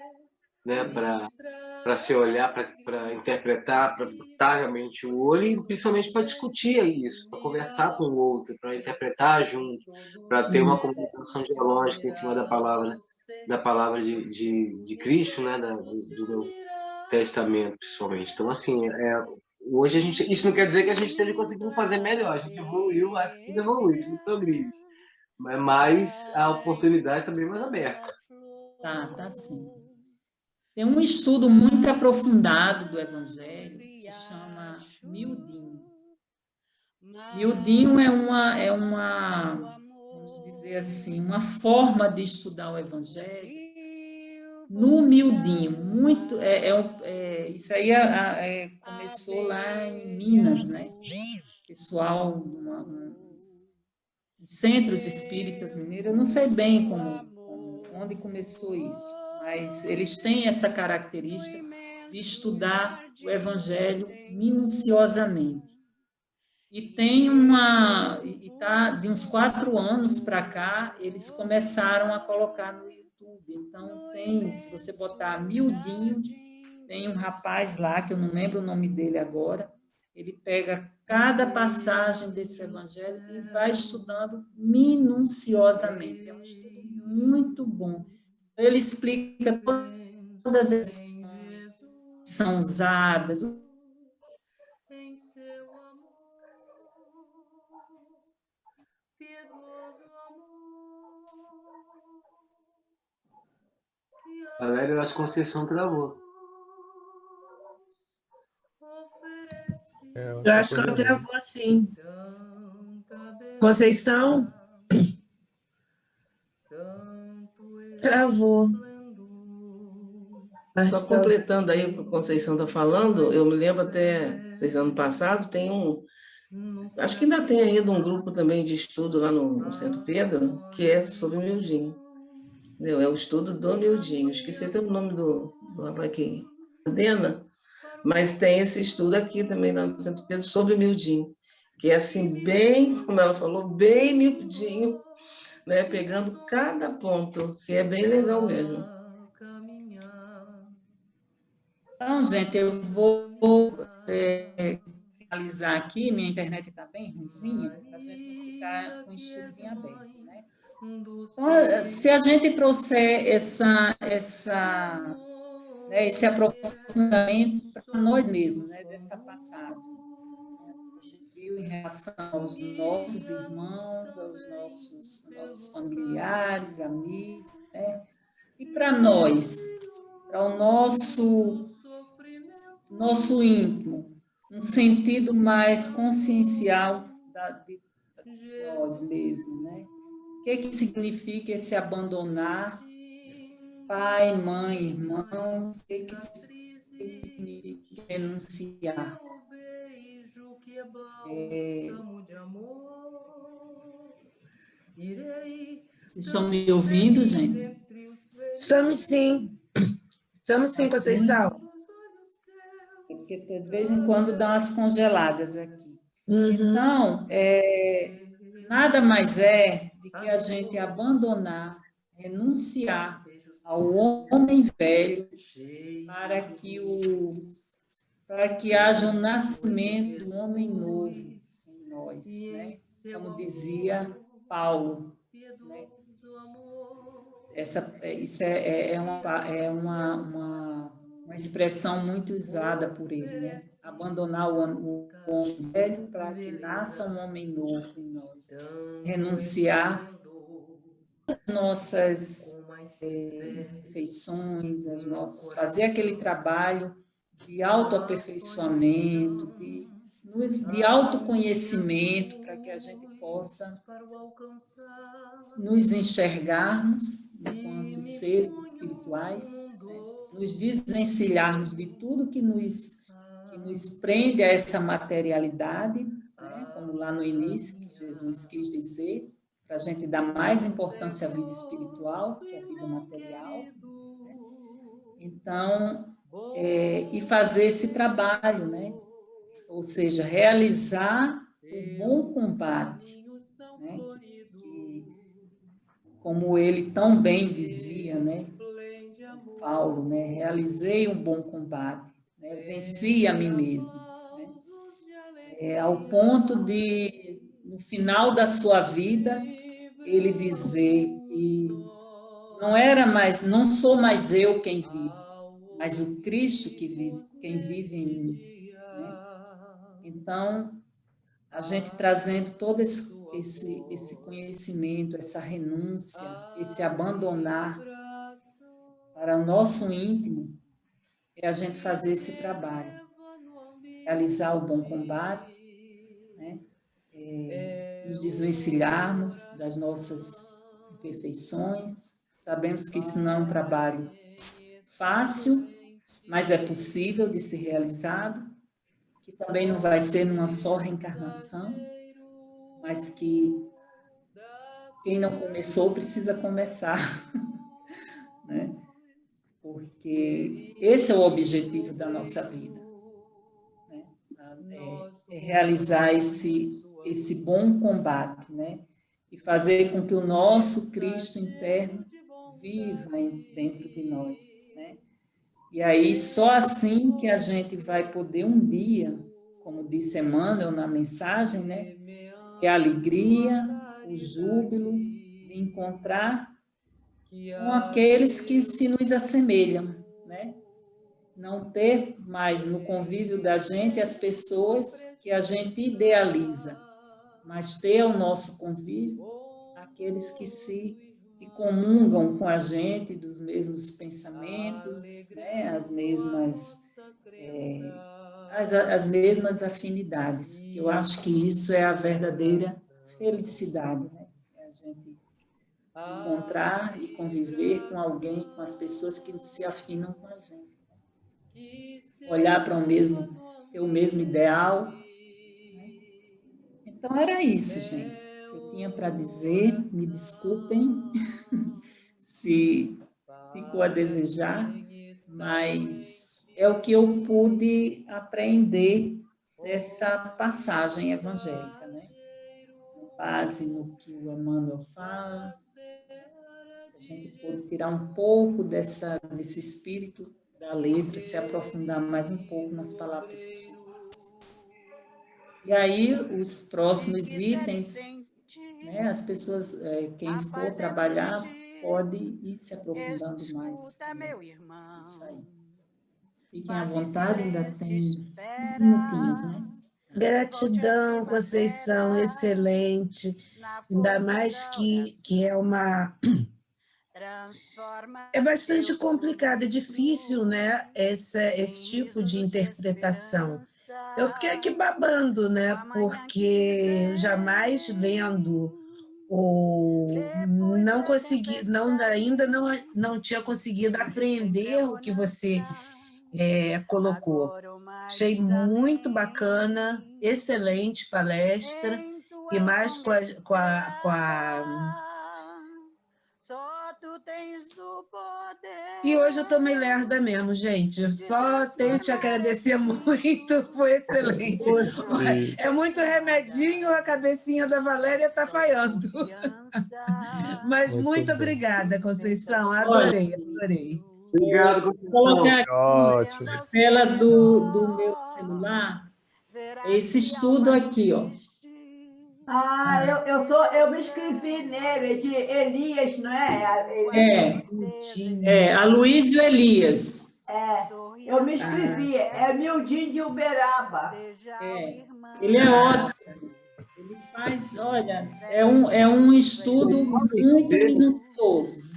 né, para se olhar, para interpretar, para botar realmente o olho, e principalmente para discutir isso, para conversar com o outro, para interpretar junto, para ter uma comunicação dialógica em cima da palavra de Cristo, né, do Novo Testamento, principalmente. Então, assim, hoje isso não quer dizer que a gente esteja conseguindo fazer melhor, a gente evoluiu, tudo evolui, tudo progride, mas a oportunidade também é mais aberta. Tá sim. Tem um estudo muito aprofundado do Evangelho que se chama Miudinho. Miudinho é uma, vamos dizer assim, uma forma de estudar o Evangelho no miudinho. Isso aí começou lá em Minas, né? Pessoal, em centros espíritas mineiros, eu não sei bem onde começou isso, mas eles têm essa característica de estudar o Evangelho minuciosamente. E tem uma, e tá de uns 4 anos para cá, eles começaram a colocar no YouTube. Então tem, se você botar Mildinho, tem um rapaz lá que eu não lembro o nome dele agora. Ele pega cada passagem desse evangelho e vai estudando minuciosamente. É um estudo muito bom. Ele explica todas as expressões que são usadas, em seu amor, piedoso amor, que a Valério, eu acho que a Conceição travou. oferece Eu Tá acho que ela coordenando. travou assim. tanta beleza, Conceição, tanto travou. esplendor. Acho Só que tá- completando aí o que a Conceição está falando, eu me lembro até 6 anos passados, tem um, acho que ainda tem ainda um grupo também de estudo lá no Centro Pedro, que é sobre o Mildinho. Entendeu? É o estudo do Mildinho. Esqueci até o nome do rapaz que coordena, mas tem esse estudo aqui também lá no Centro Pedro sobre o Mildinho, que é assim, bem, como ela falou, bem miudinho, né? Pegando cada ponto, que é bem legal mesmo. Então, gente, eu vou finalizar aqui. Minha internet está bem ruimzinha, para a gente não ficar com o estudo em aberto, né? Então, se a gente trouxer né, esse aprofundamento para nós mesmos, né, dessa passagem, né, a gente viu em relação aos nossos irmãos, aos nossos familiares, amigos, né? E para nós, para o nosso íntimo, um sentido mais consciencial de nós mesmos, né? O que significa esse abandonar pai, mãe, irmãos? O que significa renunciar? Vocês estão me ouvindo, gente? Estamos sim. Estamos sim, Conceição. Porque de vez em quando dá umas congeladas aqui. Uhum. Então, nada mais é de que a gente abandonar, renunciar ao homem velho para que haja um nascimento do homem novo em nós, né? Como dizia Paulo, né? Isso uma expressão muito usada por ele, né? Abandonar o homem velho para que nasça um homem novo em nós. Renunciar às nossas perfeições, fazer aquele trabalho de autoaperfeiçoamento, de autoconhecimento, para que a gente possa nos enxergarmos enquanto seres espirituais, né? Nos desvencilharmos de tudo que nos prende a essa materialidade, né? Como lá no início, que Jesus quis dizer, para a gente dar mais importância à vida espiritual que à vida material, né? Então, e fazer esse trabalho, né? Ou seja, realizar o bom combate, né? Como ele tão bem dizia, né? Paulo, né? Realizei um bom combate, né? Venci a mim mesmo, né? Ao ponto de, no final da sua vida, ele dizer que não sou mais eu quem vive, mas o Cristo que vive, quem vive em mim, né? Então, a gente trazendo todo esse conhecimento, essa renúncia, esse abandonar para o nosso íntimo, é a gente fazer esse trabalho, realizar o bom combate, né? Nos desvencilharmos das nossas imperfeições. Sabemos que isso não é um trabalho fácil, mas é possível de ser realizado, que também não vai ser numa só reencarnação, mas que quem não começou precisa começar, né? Porque esse é o objetivo da nossa vida, né? realizar esse bom combate, né? E fazer com que o nosso Cristo interno viva dentro de nós, né? E aí, só assim que a gente vai poder um dia, como disse Emmanuel na mensagem, né? É a alegria, o júbilo de encontrar com aqueles que se nos assemelham, né? Não ter mais no convívio da gente as pessoas que a gente idealiza, mas ter ao nosso convívio aqueles que se comungam com a gente dos mesmos pensamentos, né? As mesmas afinidades. Eu acho que isso é a verdadeira felicidade, né? É a gente encontrar e conviver com alguém, com as pessoas que se afinam com a gente. Olhar para ter o mesmo ideal. Né? Então, era isso, gente, que eu tinha para dizer. Me desculpem se ficou a desejar, mas é o que eu pude aprender dessa passagem evangélica, né? Com base no que o Emmanuel fala, a gente pôde tirar um pouco desse espírito da letra, se aprofundar mais um pouco nas palavras de Jesus. E aí, os próximos itens, né, as pessoas, quem for trabalhar, pode ir se aprofundando mais. Isso aí. Fiquem à vontade, ainda tem uns minutinhos, né? Gratidão, Conceição, excelente. Ainda mais que é uma... É bastante complicado, é difícil, né, esse tipo de interpretação. Eu fiquei aqui babando, né, porque jamais lendo não consegui, ainda não tinha conseguido aprender o que você colocou. Achei muito bacana, excelente palestra, e mais com a E hoje eu tô meio lerda mesmo, gente. Eu só tenho que te agradecer muito, foi excelente. É muito remedinho, a cabecinha da Valéria tá falhando. Mas muito obrigada, Conceição. Adorei. Obrigado, Colocar Ótimo. a tela do meu celular, esse estudo aqui, ó. Eu me inscrevi nele, de Elias, não é? A Luísio Elias. Eu me inscrevi, é Mildinho de Uberaba. Ele é ótimo. Ele faz, olha, é um estudo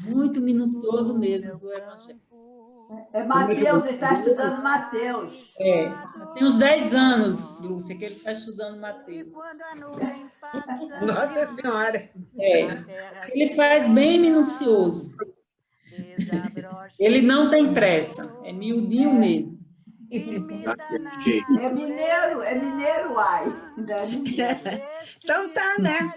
muito minucioso mesmo do Evangelho. É Mateus, ele está estudando Mateus. Tem uns 10 anos, Lúcia, que ele está estudando Mateus. Nossa Senhora! Ele faz bem minucioso. Ele não tem pressa, é miudinho mesmo. É mineiro, ai. Então tá, né?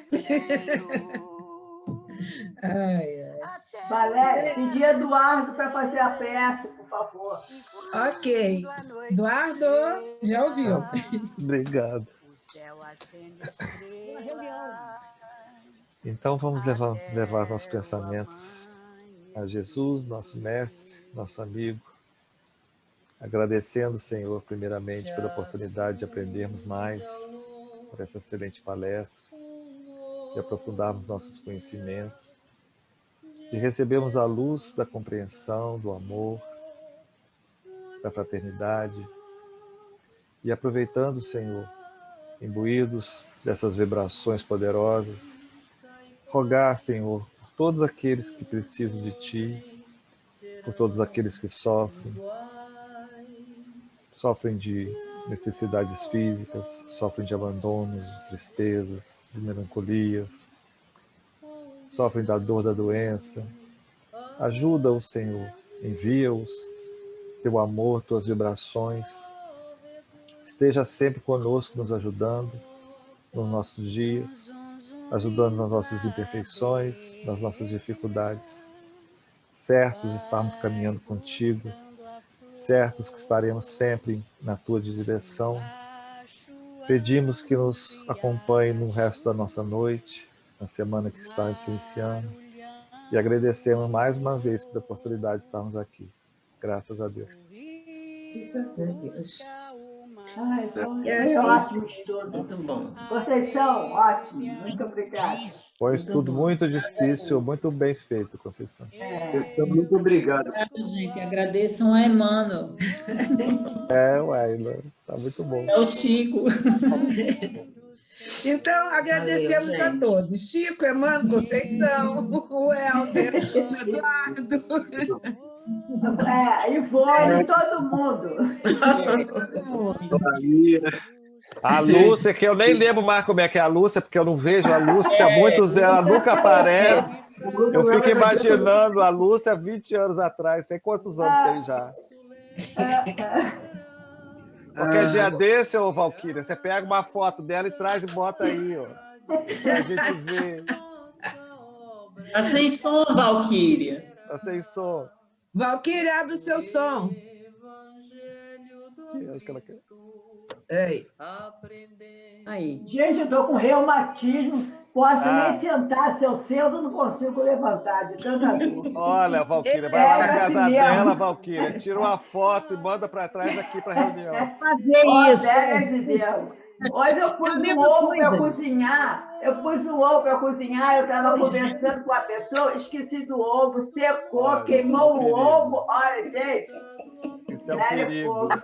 Valéria, pedi Eduardo para fazer a peça, por favor. Ok. Eduardo, já ouviu? Obrigado. Então vamos levar nossos pensamentos a Jesus, nosso mestre, nosso amigo, agradecendo, Senhor, primeiramente pela oportunidade de aprendermos mais por essa excelente palestra, de aprofundarmos nossos conhecimentos, de recebermos a luz da compreensão, do amor, da fraternidade, e aproveitando, Senhor, imbuídos dessas vibrações poderosas, rogar, Senhor, por todos aqueles que precisam de Ti, por todos aqueles que sofrem de necessidades físicas, sofrem de abandonos, de tristezas, de melancolias, sofrem da dor da doença. Ajuda-os, Senhor, envia-os, Teu amor, Tuas vibrações. Esteja sempre conosco, nos ajudando nos nossos dias, ajudando nas nossas imperfeições, nas nossas dificuldades. Certos de estarmos caminhando contigo, certos que estaremos sempre na Tua direção, Pedimos que nos acompanhe no resto da nossa noite, na semana que está se iniciando, e agradecemos mais uma vez pela oportunidade de estarmos aqui. Graças a Deus. Ai, foi ótimo estudo. Muito bom. Conceição, ótimo. Muito obrigada. Foi um Muito estudo bom. muito difícil, muito bem feito, Conceição. Muito obrigado. Gente, agradeçam a Emmanuel, Ué, tá muito bom. é o Chico. Então, agradecemos Valeu, a gente. todos. Chico, Emmanuel, Conceição, o Helder, o Eduardo. Ivone, todo mundo. A Lúcia, que eu nem lembro mais como é que é a Lúcia, porque eu não vejo a Lúcia há muitos anos, ela nunca aparece. Eu fico imaginando a Lúcia há 20 anos atrás, sei quantos anos tem já. Qualquer dia desse, ô Valquíria, você pega uma foto dela e traz e bota aí, ó, pra gente ver. Tá sem som, Valquíria. Tá sem som. Valquíria, abre o seu som. Acho que ela quer. Ei. Aí. Gente, eu estou com reumatismo. Posso nem sentar. Se eu sento, eu não consigo levantar de tanta dor. Olha, Valquíria, vai lá na casa assim mesmo. dela, Valquíria, tira uma foto e manda para trás aqui para reunião. Fazer isso. Pega de Deus. Hoje eu pus um ovo para cozinhar. Eu estava conversando com a pessoa, esqueci do ovo, secou, Olha, queimou o perigo. ovo. Olha, gente. Isso é um Sério, perigo. fogo.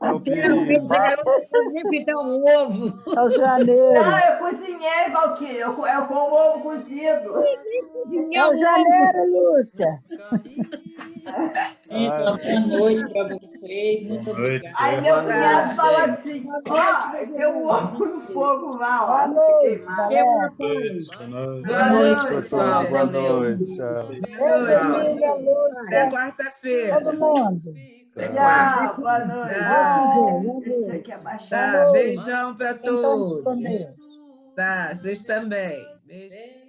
É um perigo. Finalmente, a garota sempre dá um ovo. É o janeiro. Não, eu cozinhei, Valquíria. Eu como ovo cozido. É o janeiro, Lúcia. Gente, uma boa noite para vocês. Muito obrigada. Aí meu Boa cunhado noite. falou assim, ó, tem um ovo no fogo lá, ó. Boa noite, Queimado. Boa noite, pessoal. Boa Valeu. noite. Tchau. Emília, Até Lúcia, quarta-feira. todo mundo. Até quarta. Tchau, boa noite. Tá. Isso aqui é baixar. Tá, beijão para Então, todos. com Deus. Tá, vocês também. Beijo.